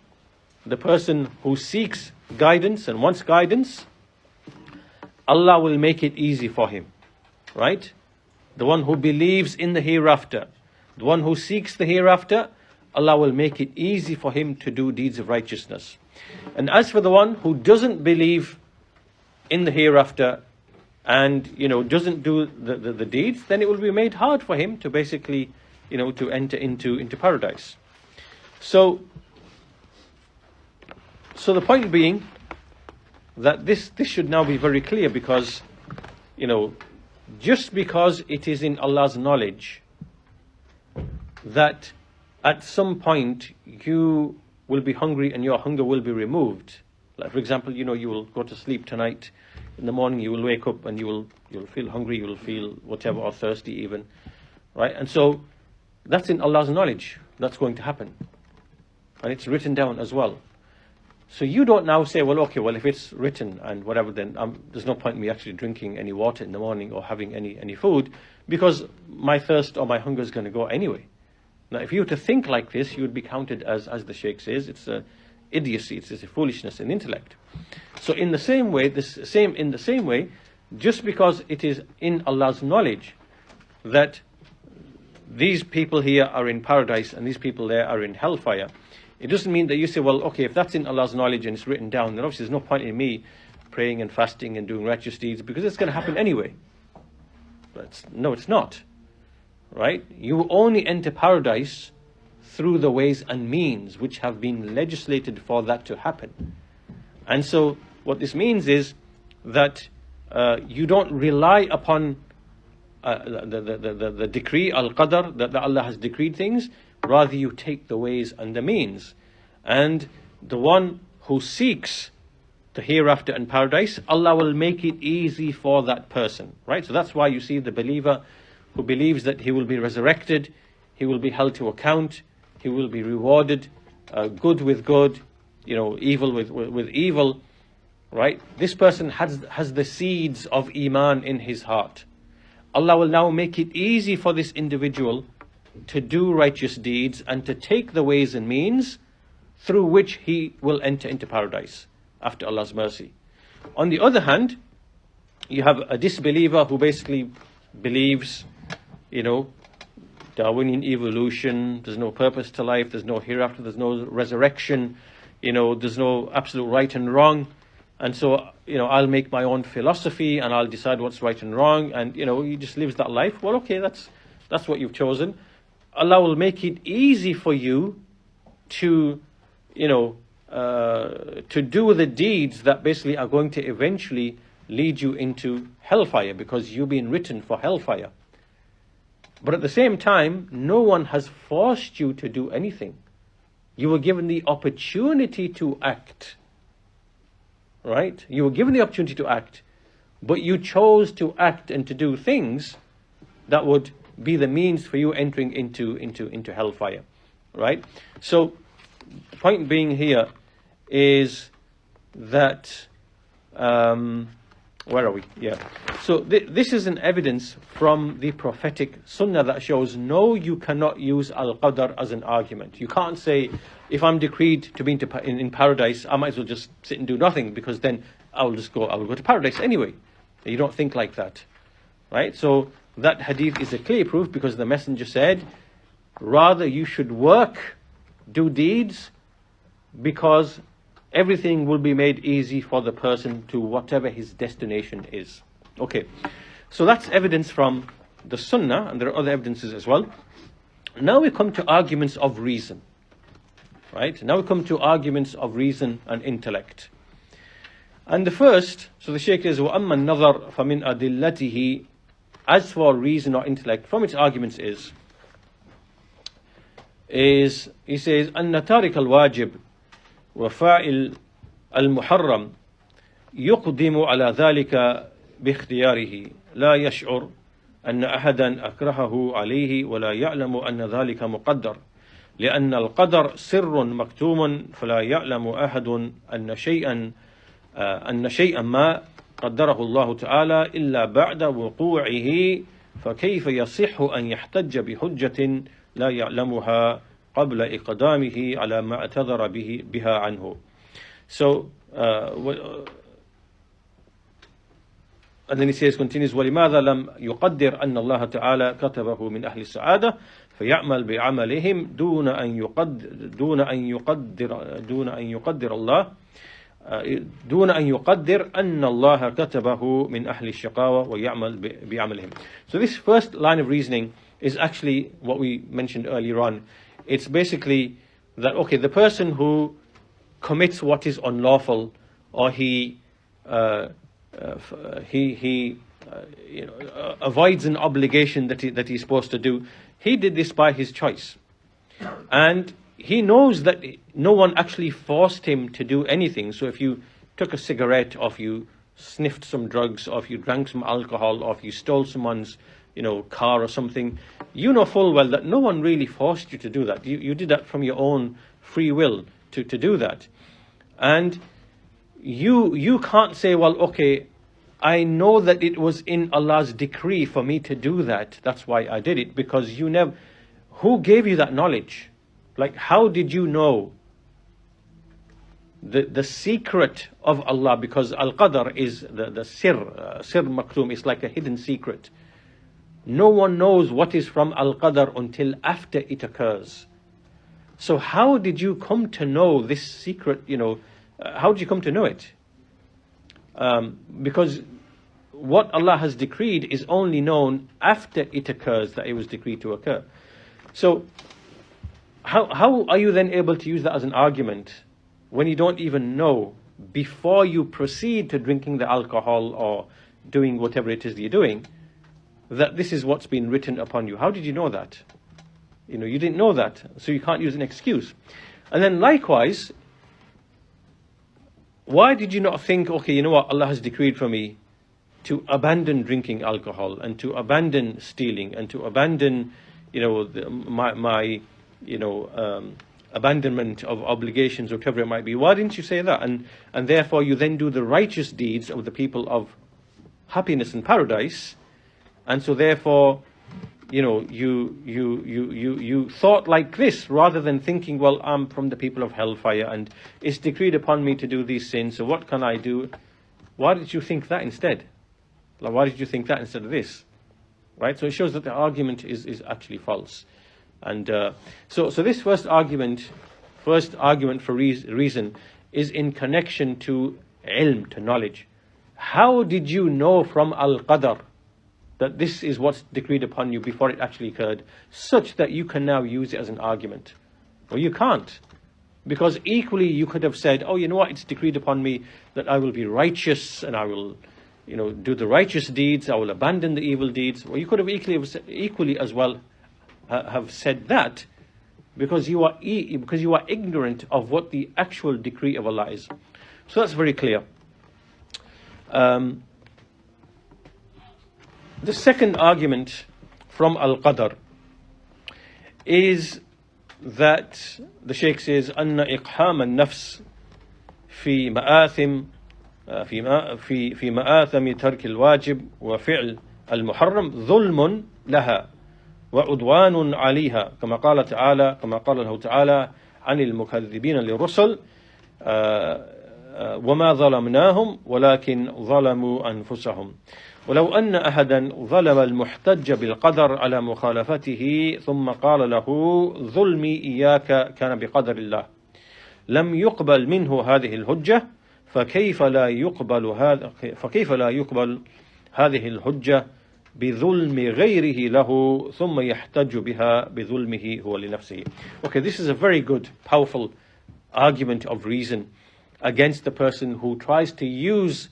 the person who seeks guidance and wants guidance. Allah will make it easy for him, right? The one who believes in the hereafter, the one who seeks the hereafter, Allah will make it easy for him to do deeds of righteousness. And as for the one who doesn't believe in the hereafter and doesn't do the deeds, then it will be made hard for him to basically to enter into paradise. So the point being that this should now be very clear, because just because it is in Allah's knowledge that at some point you will be hungry and your hunger will be removed, Like for example, you will go to sleep tonight. In the morning, you will wake up and you'll feel hungry. You will feel whatever, or thirsty even, right? And so that's in Allah's knowledge. That's going to happen, and it's written down as well. So you don't now say, well, okay, well, if it's written and whatever, then there's no point in me actually drinking any water in the morning or having any food, because my thirst or my hunger is going to go anyway. Now, if you were to think like this, you would be counted as the Shaykh says, it's a idiocy, it's a foolishness in intellect. So in the same way, just because it is in Allah's knowledge that these people here are in paradise and these people there are in hellfire, it doesn't mean that you say, well, okay, if that's in Allah's knowledge and it's written down, then obviously there's no point in me praying and fasting and doing righteous deeds, because it's going to happen anyway. But no, it's not. Right? You only enter paradise through the ways and means which have been legislated for that to happen. And so what this means is that you don't rely upon the decree, al-Qadr, that Allah has decreed things. Rather, you take the ways and the means. And the one who seeks the hereafter and paradise, Allah will make it easy for that person. Right? So that's why you see the believer who believes that he will be resurrected, he will be held to account, he will be rewarded, good with good, evil with evil. Right? This person has the seeds of Iman in his heart. Allah will now make it easy for this individual to do righteous deeds and to take the ways and means through which he will enter into paradise after Allah's mercy. On the other hand, you have a disbeliever who basically believes, Darwinian evolution, there's no purpose to life, there's no hereafter, there's no resurrection, there's no absolute right and wrong. And so, I'll make my own philosophy and I'll decide what's right and wrong. And, he just lives that life. Well, okay, that's what you've chosen. Allah will make it easy for you to, to do the deeds that basically are going to eventually lead you into hellfire, because you've been written for hellfire. But at the same time, no one has forced you to do anything. You were given the opportunity to act. Right? You were given the opportunity to act, but you chose to act and to do things that would be the means for you entering into hellfire. Right? So, the point being here is that, where are we? Yeah. So this is an evidence from the prophetic Sunnah that shows, no, you cannot use al-Qadr as an argument. You can't say, if I'm decreed to be in paradise, I might as well just sit and do nothing, because then I will go to paradise anyway. You don't think like that. Right? So that hadith is a clear proof, because the Messenger said, rather you should work, do deeds, because everything will be made easy for the person to whatever his destination is. Okay, so that's evidence from the Sunnah, and there are other evidences as well. Now we come to arguments of reason. Right? Now we come to arguments of reason and intellect. And the first, so the Shaykh says, وَأَمَّا النَّظَرْ فَمِنْ أَدِلَّتِهِ, as for reason or intellect, from its arguments is he says, أَنَّ تَارِكَ الْوَاجِبِ وفاعل المحرم يقدم على ذلك باختياره لا يشعر أن أحدا أكرهه عليه ولا يعلم أن ذلك مقدر لأن القدر سر مكتوم فلا يعلم أحد أن شيئا ما قدره الله تعالى إلا بعد وقوعه فكيف يصح أن يحتج بحجة لا يعلمها قبل إقدامه على ما اعتذر بها عنه. So, and then he says, continues, ولماذا لم يقدر أن الله تعالى كتبه من أهل السعادة فيعمل بعملهم دون أن يقدر أن الله كتبه من أهل الشقاوة ويعمل بعملهم. So this first line of reasoning is actually what we mentioned earlier on. It's basically that, okay, the person who commits what is unlawful, or he avoids an obligation that he's supposed to do, he did this by his choice. And he knows that no one actually forced him to do anything. So if you took a cigarette, or if you sniffed some drugs, or if you drank some alcohol, or if you stole someone's, car or something, you know full well that no one really forced you to do that. You did that from your own free will to do that. And you can't say, well, okay, I know that it was in Allah's decree for me to do that, that's why I did it, because who gave you that knowledge? Like, how did you know the secret of Allah? Because Al-Qadr is the sir maktoum, is like a hidden secret. No one knows what is from Al-Qadr until after it occurs. So how did you come to know this secret, how did you come to know it? Because what Allah has decreed is only known after it occurs, that it was decreed to occur. So how are you then able to use that as an argument when you don't even know, before you proceed to drinking the alcohol or doing whatever it is that you're doing, that this is what's been written upon you? How did you know that? You didn't know that, so you can't use an excuse. And then likewise, why did you not think, okay, you know what, Allah has decreed for me to abandon drinking alcohol, and to abandon stealing, and to abandon, my abandonment of obligations, or whatever it might be. Why didn't you say that? And therefore you then do the righteous deeds of the people of happiness and paradise. And so therefore, you thought like this, rather than thinking, well, I'm from the people of hellfire, and it's decreed upon me to do these sins, so what can I do? Why did you think that instead? Like, why did you think that instead of this? Right? So it shows that the argument is actually false. And so this first argument for reason, is in connection to ilm, to knowledge. How did you know from Al-Qadr that this is what's decreed upon you before it actually occurred, such that you can now use it as an argument? Well, you can't. Because equally you could have said, oh, you know what, it's decreed upon me that I will be righteous, and I will, do the righteous deeds, I will abandon the evil deeds. Well, you could have equally as well have said that, because you are ignorant of what the actual decree of Allah is. So that's very clear. The second argument from Al-Qadr is that the Shaykh says, أن إقحام النفس في مآثم في مآثم ترك الواجب وفعل المحرم ظلم لها وعدوان عليها، كما قال له تعالى عن المكذبين للرسل وما ظلمناهم ولكن ظلموا أنفسهم. ولو أن أحدا ظلم المحتج بالقدر على مخالفته ثم قال له ظلمي إياك كان بقدر الله لم يقبل منه هذه الحجة، فكيف لا يقبل هذه الحجة بظلم غيره له ثم يحتج بها بظلمه هو لنفسه. Okay, this is a very good, powerful argument of reason against the person who tries to use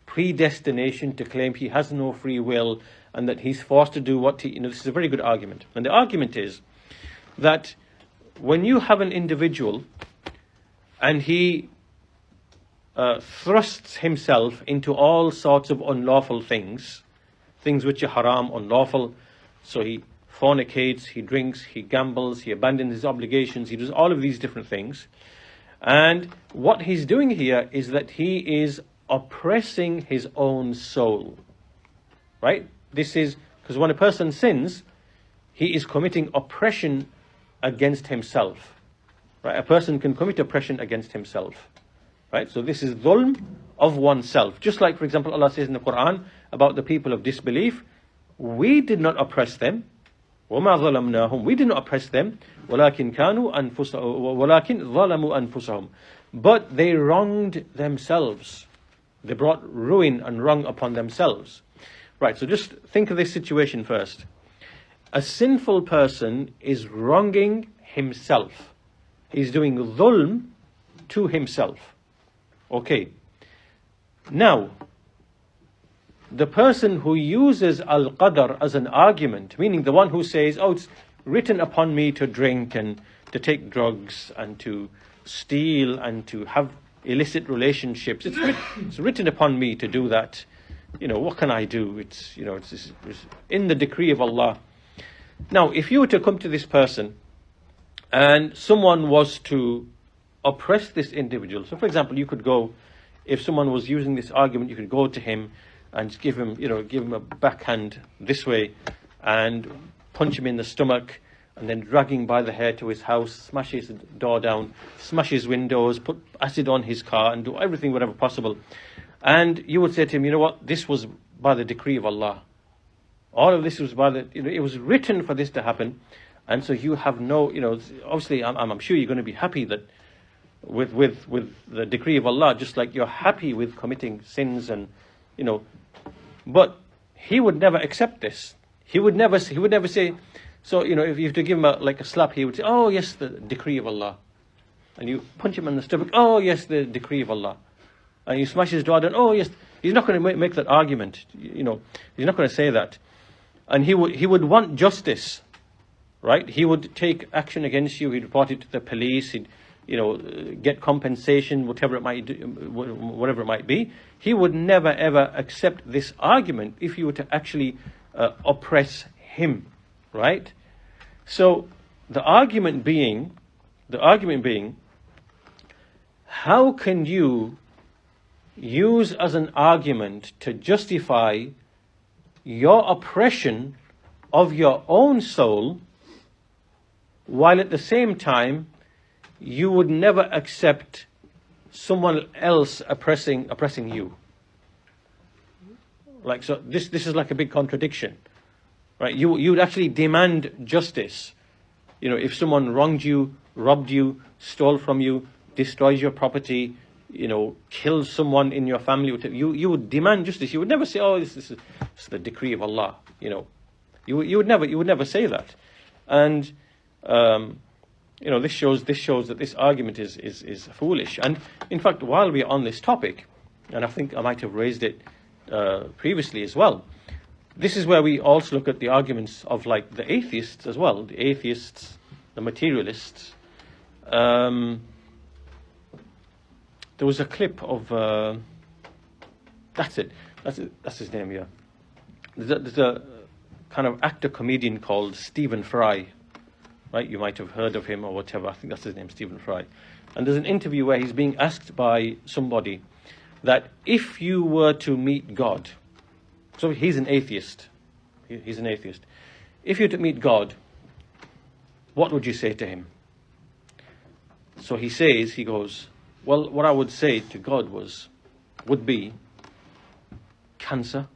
predestination to claim he has no free will and that he's forced to do what he... this is a very good argument. And the argument is that when you have an individual and he thrusts himself into all sorts of unlawful things which are haram, unlawful, so he fornicates, he drinks, he gambles, he abandons his obligations, he does all of these different things. And what he's doing here is that he is oppressing his own soul. Right? This is because when a person sins, he is committing oppression against himself. Right? A person can commit oppression against himself. Right? So this is dhulm of oneself. Just like, for example, Allah says in the Quran about the people of disbelief, we did not oppress them. وَمَا ظَلَمْنَاهُمْ, we did not oppress them. وَلَكِنْ ظَلَمُوا أَنفُسَهُمْ, but they wronged themselves. They brought ruin and wrong upon themselves. Right, so just think of this situation first. A sinful person is wronging himself. He's doing dhulm to himself. Okay. Now, the person who uses Al-Qadr as an argument, meaning the one who says, oh, it's written upon me to drink and take drugs and to steal and to have illicit relationships. It's written upon me to do that. What can I do? It's in the decree of Allah. Now, if you were to come to this person and someone was to oppress this individual, so for example, you could go, if someone was using this argument, you could go to him and give him a backhand this way and punch him in the stomach, and then drag him by the hair to his house, smash his door down, smash his windows, put acid on his car, and do everything whatever possible. And you would say to him, you know what, this was by the decree of Allah. All of this was it was written for this to happen. And so you have no, obviously I'm sure you're going to be happy that with the decree of Allah, just like you're happy with committing sins and, but he would never accept this. He would never say, so, if you have to give him a slap, he would say, oh yes, the decree of Allah. And you punch him in the stomach, oh yes, the decree of Allah. And you smash his door down, oh yes. He's not going to make that argument, he's not going to say that. And he would want justice, right? He would take action against you, he'd report it to the police, he'd, get compensation, whatever it might be. He would never ever accept this argument if you were to actually oppress him, right? So the argument being, how can you use as an argument to justify your oppression of your own soul, while at the same time you would never accept someone else oppressing you? Like, so this is like a big contradiction, right? You would actually demand justice. If someone wronged you, robbed you, stole from you, destroys your property, kills someone in your family, you would demand justice. You would never say, oh, this is the decree of Allah. You would never say that. And this shows that this argument is foolish. And in fact, while we are on this topic, and I think I might have raised it previously as well, this is where we also look at the arguments of like the atheists as well, the atheists, the materialists. There was a clip of that's his name, yeah. There's a kind of actor comedian called Stephen Fry, right? You might have heard of him or whatever. I think that's his name, Stephen Fry. And there's an interview where he's being asked by somebody that if you were to meet God, so he's an atheist. He's an atheist. If you were to meet God, what would you say to him? So he goes, well, what I would say to God would be cancer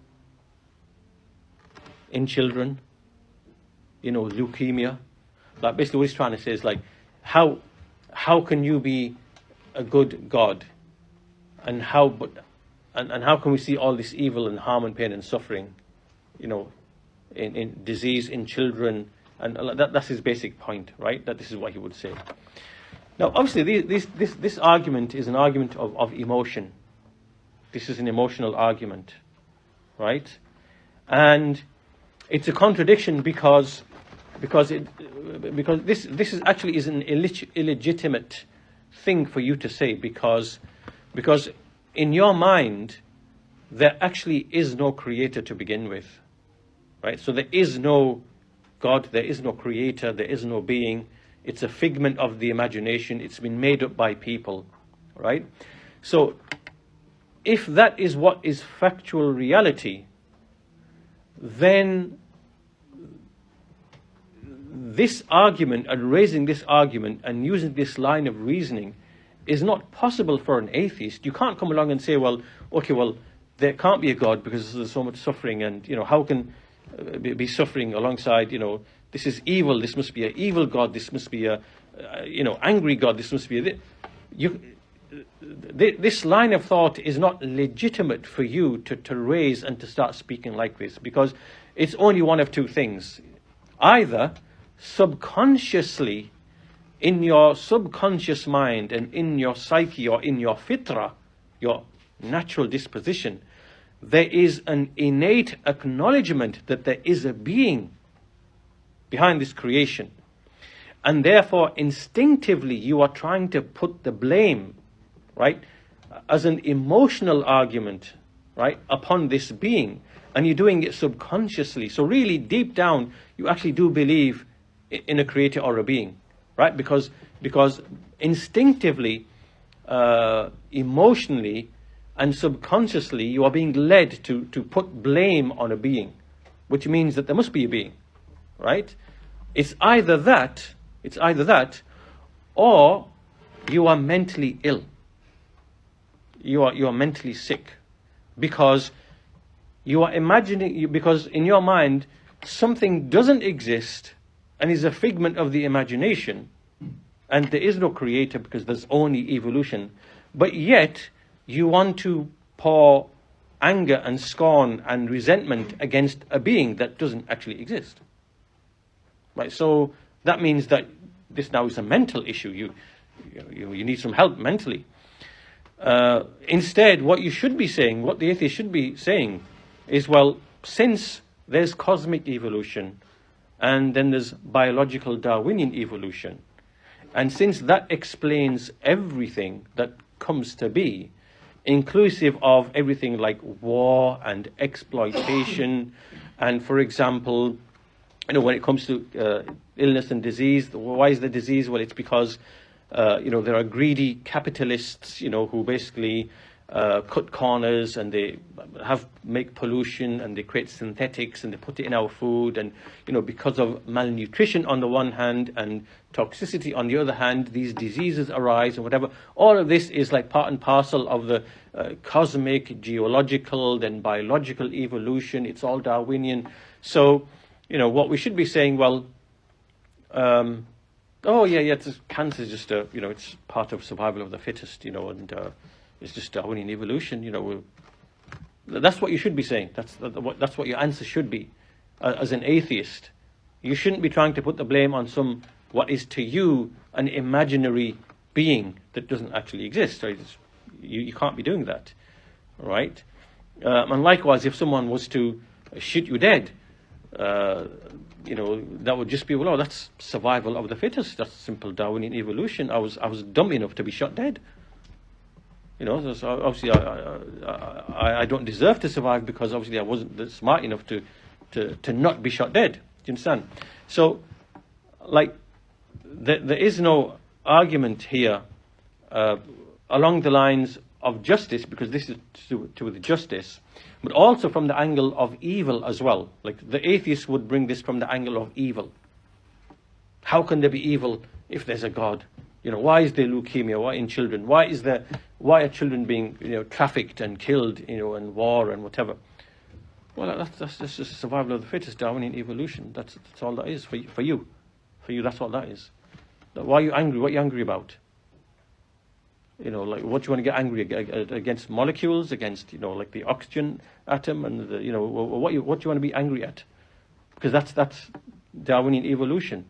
in children, leukemia. Like basically what he's trying to say is like, how can you be a good God? And how can we see all this evil and harm and pain and suffering, in disease in children? And that's his basic point, right? That this is what he would say. Now, obviously, this argument is an argument of emotion. This is an emotional argument, right? And it's a contradiction because this is actually an illegitimate thing for you to say, because in your mind there actually is no creator to begin with, right? So there is no God, there is no creator, there is no being. It's a figment of the imagination. It's been made up by people, right? So if that is what is factual reality, then this argument and raising this argument and using this line of reasoning is not possible for an atheist. You can't come along and say, well, there can't be a God because there's so much suffering, and how can be suffering alongside, this is evil, this must be an evil God, this must be a angry God, this must be this line of thought is not legitimate for you to raise and to start speaking like this, because it's only one of two things. Either subconsciously, in your subconscious mind and in your psyche or in your fitra, your natural disposition, there is an innate acknowledgement that there is a being behind this creation. And therefore, instinctively, you are trying to put the blame, right, as an emotional argument, right, upon this being. And you're doing it subconsciously. So really, deep down, you actually do believe in a creator or a being, right? Because instinctively, emotionally, and subconsciously, you are being led to put blame on a being, which means that there must be a being, right? It's either that, or you are mentally ill. You are mentally sick, because you are imagining, because in your mind something doesn't exist and is a figment of the imagination, and there is no creator because there's only evolution, but yet you want to pour anger and scorn and resentment against a being that doesn't actually exist. Right? So that means that this now is a mental issue. You need some help mentally. Instead, what you should be saying, what the atheist should be saying, is, well, since there's cosmic evolution and then there's biological Darwinian evolution, and since that explains everything that comes to be, inclusive of everything like war and exploitation, and, for example, when it comes to illness and disease, why is the disease? Well, it's because there are greedy capitalists, who basically cut corners, and they make pollution, and they create synthetics, and they put it in our food, and because of malnutrition on the one hand and toxicity on the other hand, these diseases arise and whatever. All of this is like part and parcel of the cosmic, geological, then biological evolution. It's all Darwinian. So what we should be saying, well, cancer is just it's part of survival of the fittest, and it's just Darwinian evolution. That's what you should be saying. That's what your answer should be. As an atheist, you shouldn't be trying to put the blame on what is to you an imaginary being that doesn't actually exist. Right? You can't be doing that, right? And likewise, if someone was to shoot you dead, that would just be, well, that's survival of the fittest. That's simple Darwinian evolution. I was dumb enough to be shot dead. So obviously I don't deserve to survive because obviously I wasn't smart enough to not be shot dead. Do you understand? So, there is no argument here along the lines of justice, because this is to do with justice, but also from the angle of evil as well. Like the atheist would bring this from the angle of evil. How can there be evil if there's a God? Why is there leukemia? Why in children? Why are children being trafficked and killed? And war and whatever. Well, that's just survival of the fittest, Darwinian evolution. That's all that is for you. For you, that's all that is. Why are you angry? What are you angry about? What do you want to get angry against? Molecules, against like the oxygen atom, and what do you want to be angry at? Because that's Darwinian evolution.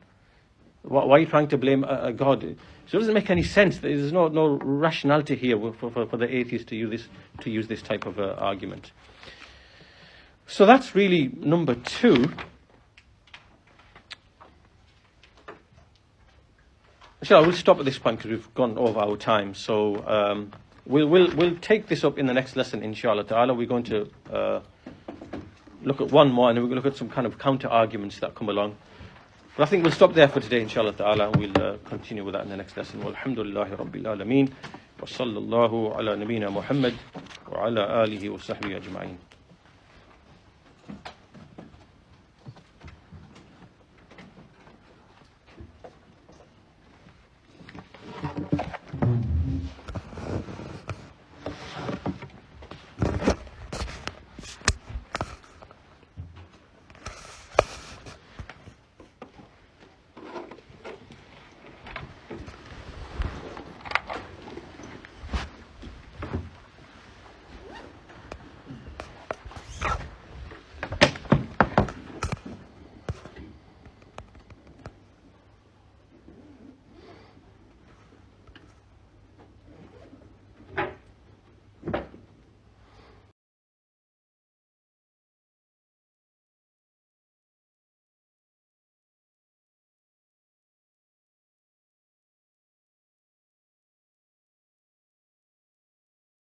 Why are you trying to blame a God? So it doesn't make any sense. There's no rationality here for the atheist to use this type of argument. So that's really number 2. So we'll stop at this point because we've gone over our time. So we'll take this up in the next lesson, inshallah ta'ala. We're going to look at one more, and then we're going to look at some kind of counter arguments that come along. But I think we'll stop there for today, inshallah ta'ala, and we'll continue with that in the next lesson. Walhamdulillahi rabbil alameen. Wa sallallahu ala nabiyyina Muhammad wa ala alihi wa sahbihi ajma'in.